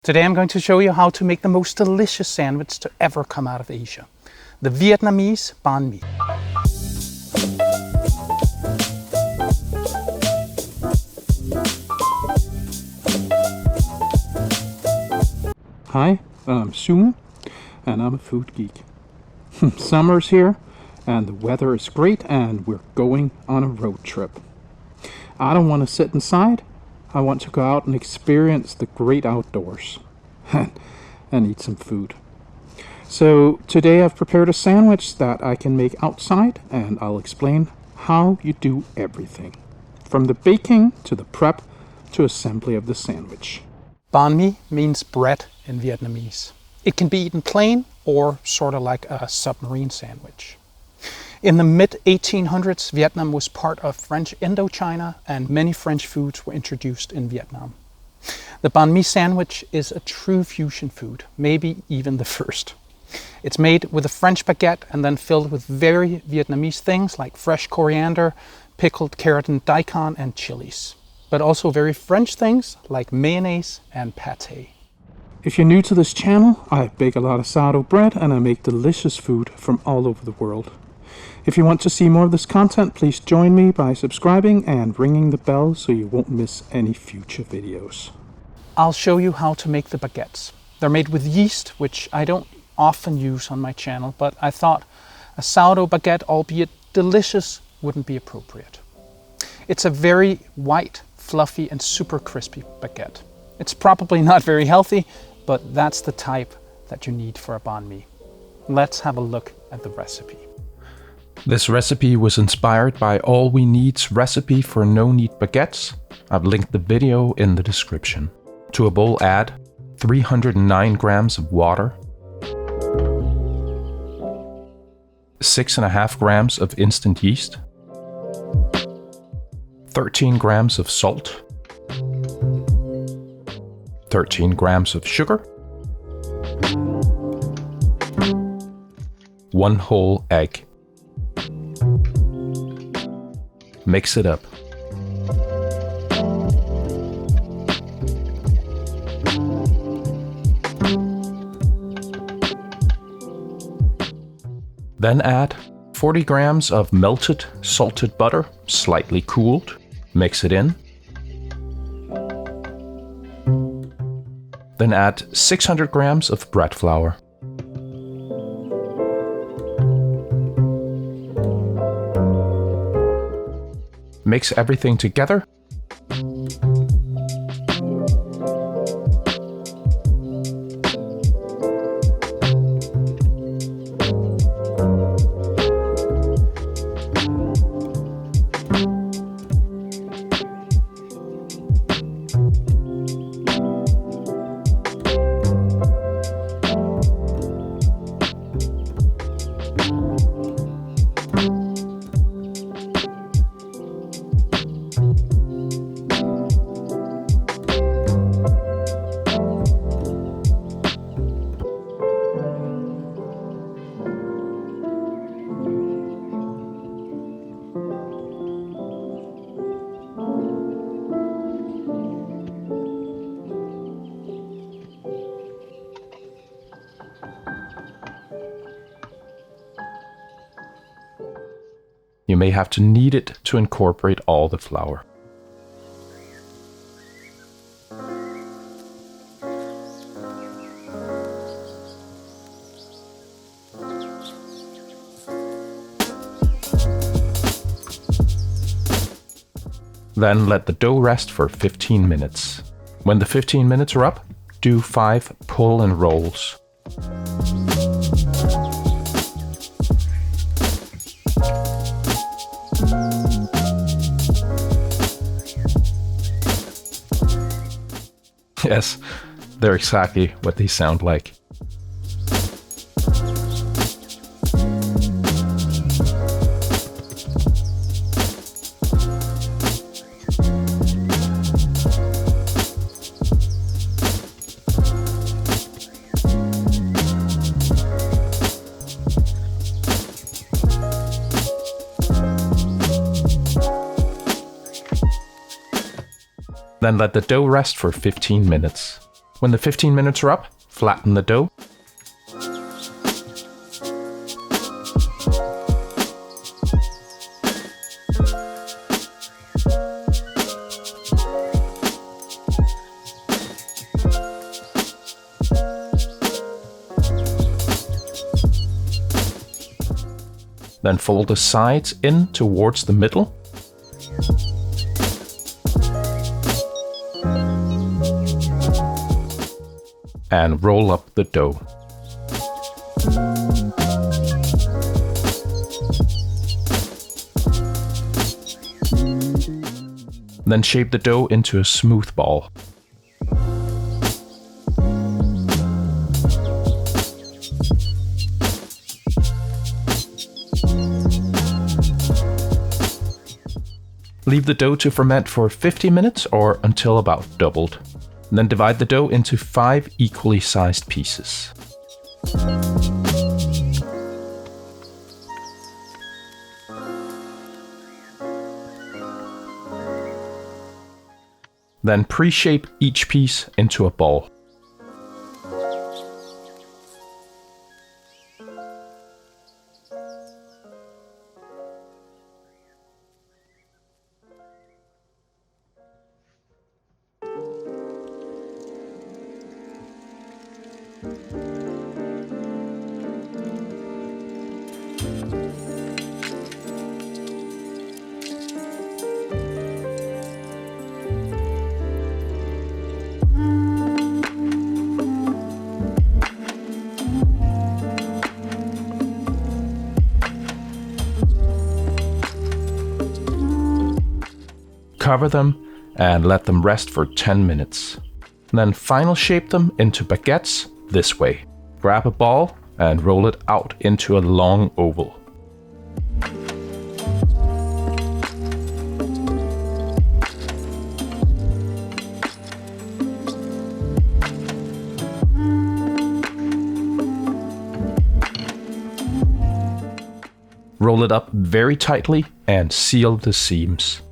Today I'm going to show you how to make the most delicious sandwich to ever come out of Asia. The Vietnamese banh mi. Hi, I'm Sung and I'm a food geek. Summer's here and the weather is great and we're going on a road trip. I don't want to sit inside. I want to go out and experience the great outdoors and eat some food. So today I've prepared a sandwich that I can make outside, and I'll explain how you do everything, from the baking to the prep to assembly of the sandwich. Banh mi means bread in Vietnamese. It can be eaten plain or sort of like a submarine sandwich. In the mid-1800s, Vietnam was part of French Indochina, and many French foods were introduced in Vietnam. The banh mi sandwich is a true fusion food, maybe even the first. It's made with a French baguette and then filled with very Vietnamese things like fresh coriander, pickled carrot and daikon, and chilies. But also very French things like mayonnaise and pâté. If you're new to this channel, I bake a lot of sourdough bread and I make delicious food from all over the world. If you want to see more of this content, please join me by subscribing and ringing the bell so you won't miss any future videos. I'll show you how to make the baguettes. They're made with yeast, which I don't often use on my channel, but I thought a sourdough baguette, albeit delicious, wouldn't be appropriate. It's a very white, fluffy, and super crispy baguette. It's probably not very healthy, but that's the type that you need for a banh mi. Let's have a look at the recipe. This recipe was inspired by All We Need's recipe for no-knead baguettes. I've linked the video in the description. To a bowl add 309 grams of water, 6.5 grams of instant yeast, 13 grams of salt, 13 grams of sugar, 1 whole egg. Mix it up. Then add 40 grams of melted salted butter, slightly cooled. Mix it in. Then add 600 grams of bread flour. Mix everything together. You may have to knead it to incorporate all the flour. Then let the dough rest for 15 minutes. When the 15 minutes are up, do 5 pull and rolls. Yes, they're exactly what they sound like. Then let the dough rest for 15 minutes. When the 15 minutes are up, flatten the dough. Then fold the sides in towards the middle. And roll up the dough. Then shape the dough into a smooth ball. Leave the dough to ferment for 50 minutes or until about doubled. Then divide the dough into 5 equally sized pieces. Then pre-shape each piece into a ball. Cover them and let them rest for 10 minutes. Then final shape them into baguettes this way. Grab a ball and roll it out into a long oval. Roll it up very tightly and seal the seams.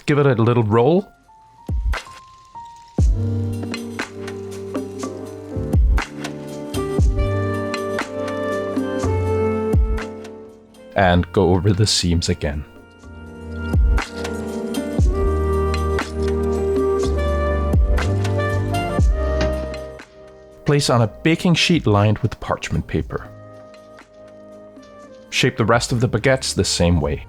Give it a little roll. And go over the seams again. Place on a baking sheet lined with parchment paper. Shape the rest of the baguettes the same way.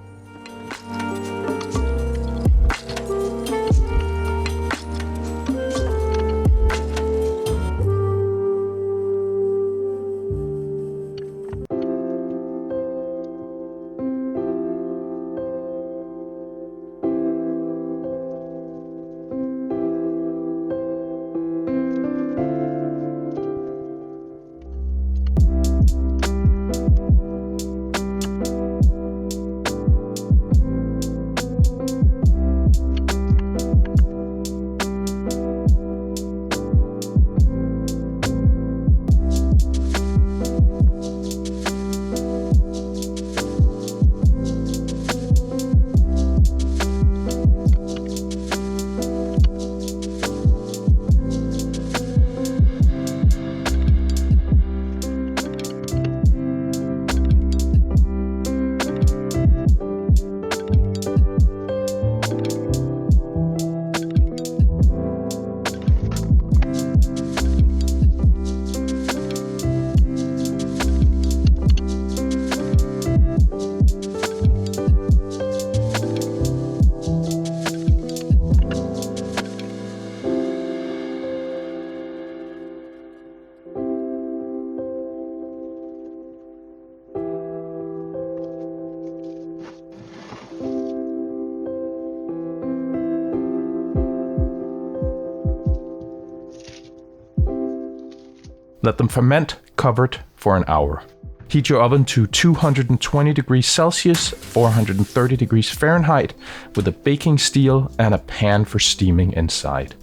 Let them ferment covered for an hour. Heat your oven to 220 degrees Celsius, 430 degrees Fahrenheit, with a baking steel and a pan for steaming inside.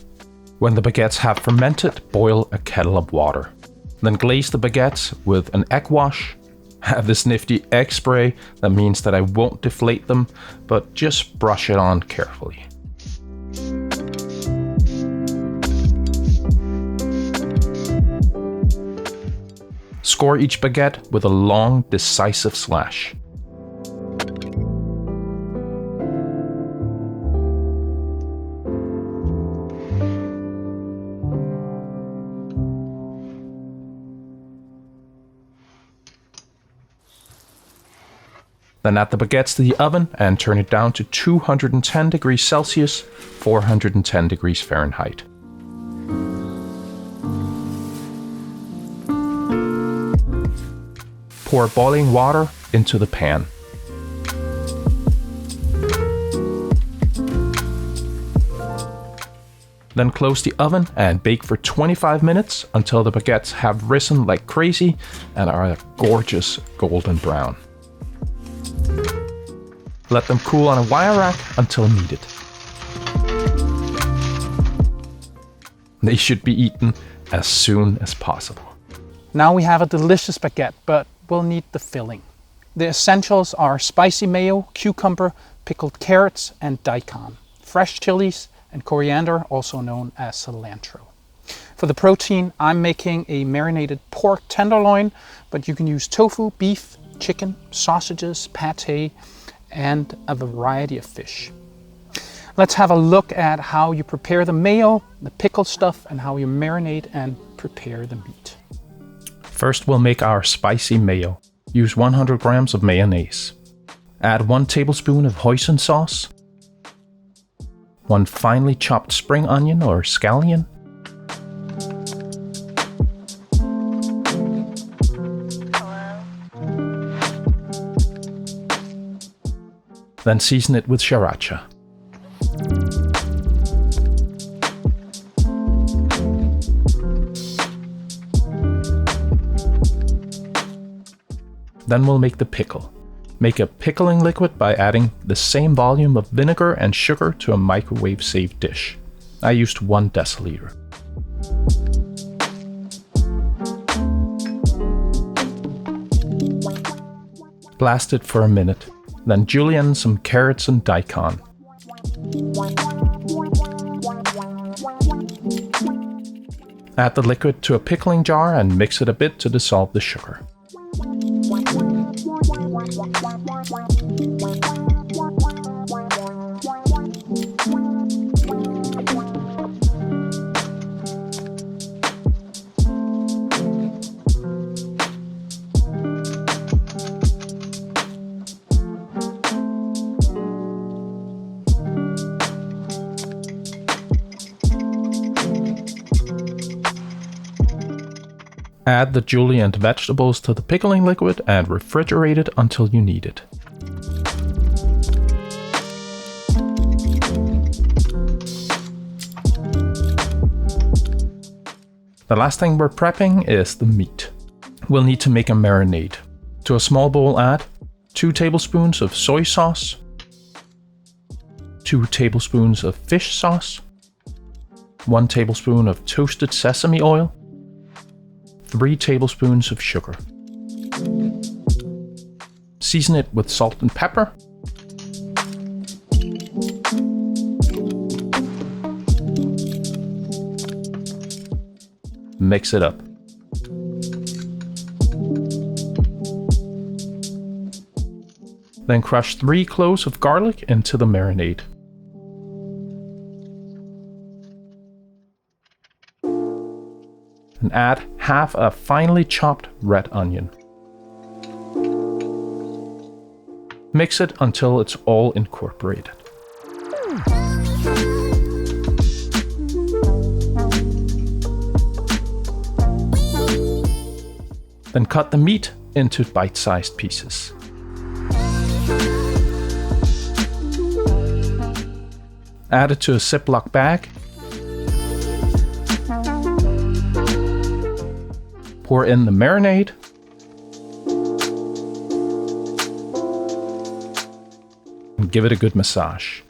When the baguettes have fermented, boil a kettle of water. Then glaze the baguettes with an egg wash. Have this nifty egg spray. That means that I won't deflate them, but just brush it on carefully. Score each baguette with a long, decisive slash. Then add the baguettes to the oven and turn it down to 210 degrees Celsius, 410 degrees Fahrenheit. Pour boiling water into the pan. Then close the oven and bake for 25 minutes until the baguettes have risen like crazy and are a gorgeous golden brown. Let them cool on a wire rack until needed. They should be eaten as soon as possible. Now we have a delicious baguette, but we'll need the filling. The essentials are spicy mayo, cucumber, pickled carrots, and daikon, fresh chilies, and coriander, also known as cilantro. For the protein, I'm making a marinated pork tenderloin, but you can use tofu, beef, chicken, sausages, pate, and a variety of fish. Let's have a look at how you prepare the mayo, the pickled stuff, and how you marinate and prepare the meat. First, we'll make our spicy mayo. Use 100 grams of mayonnaise. Add 1 tablespoon of hoisin sauce, 1 finely chopped spring onion or scallion, then season it with sriracha. Then we'll make the pickle. Make a pickling liquid by adding the same volume of vinegar and sugar to a microwave-safe dish. I used 1 deciliter. Blast it for a minute, then julienne some carrots and daikon. Add the liquid to a pickling jar and mix it a bit to dissolve the sugar. Add the julienned vegetables to the pickling liquid and refrigerate it until you need it. The last thing we're prepping is the meat. We'll need to make a marinade. To a small bowl, add 2 tablespoons of soy sauce, 2 tablespoons of fish sauce, 1 tablespoon of toasted sesame oil, 3 tablespoons of sugar. Season it with salt and pepper. Mix it up. Then crush 3 cloves of garlic into the marinade. And add half a finely chopped red onion. Mix it until it's all incorporated. Then cut the meat into bite-sized pieces. Add it to a Ziploc bag. Pour in the marinade. And give it a good massage.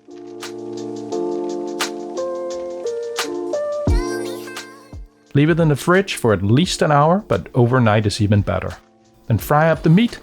Leave it in the fridge for at least an hour, but overnight is even better. Then fry up the meat.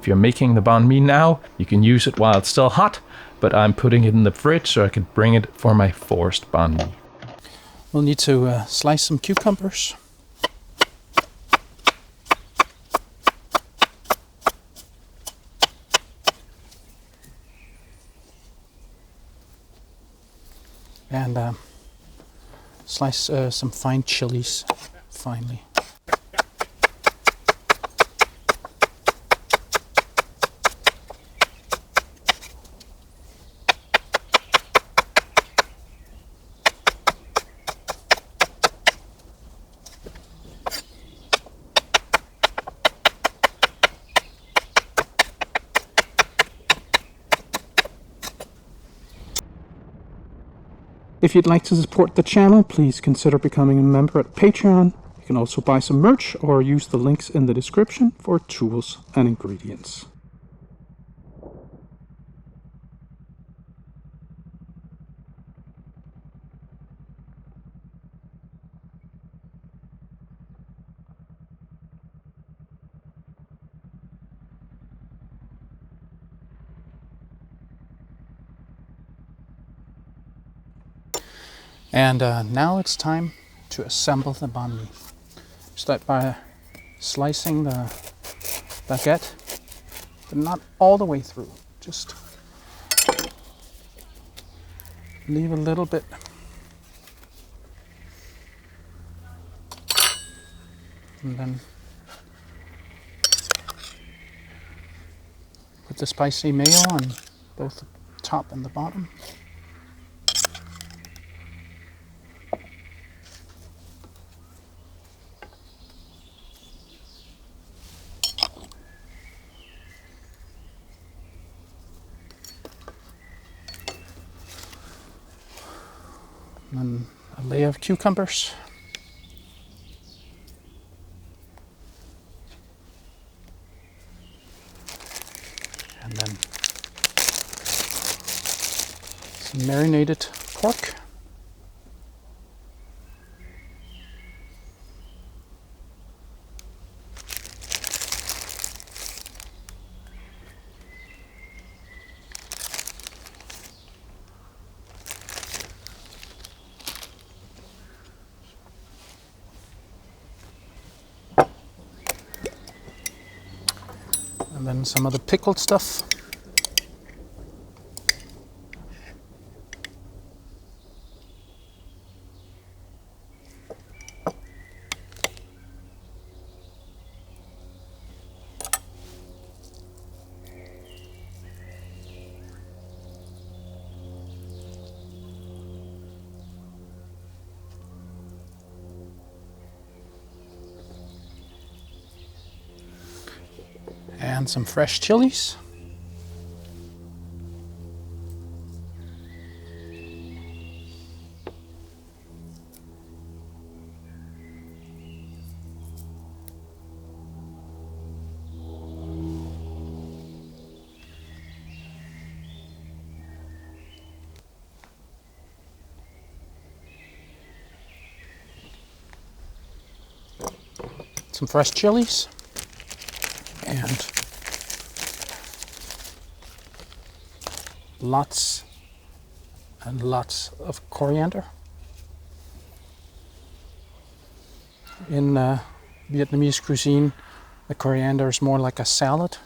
If you're making the banh mi now, you can use it while it's still hot, but I'm putting it in the fridge so I can bring it for my forced banh mi. We'll need to slice some cucumbers. And slice some fine chilies finely. If you'd like to support the channel, please consider becoming a member at Patreon. You can also buy some merch or use the links in the description for tools and ingredients. And now it's time to assemble the banh mi. Start by slicing the baguette, but not all the way through. Just leave a little bit. And then put the spicy mayo on both the top and the bottom. And then a layer of cucumbers. And then some marinated pork. And then some of the pickled stuff. And some fresh chilies. Some fresh chilies. And lots and lots of coriander. In Vietnamese cuisine, the coriander is more like a salad.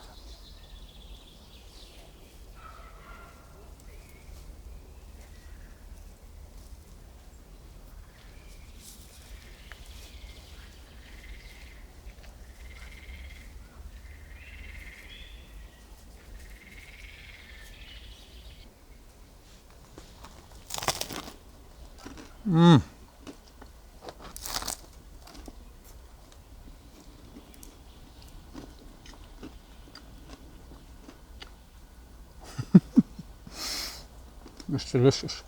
It's delicious.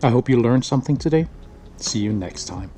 I hope you learned something today. See you next time.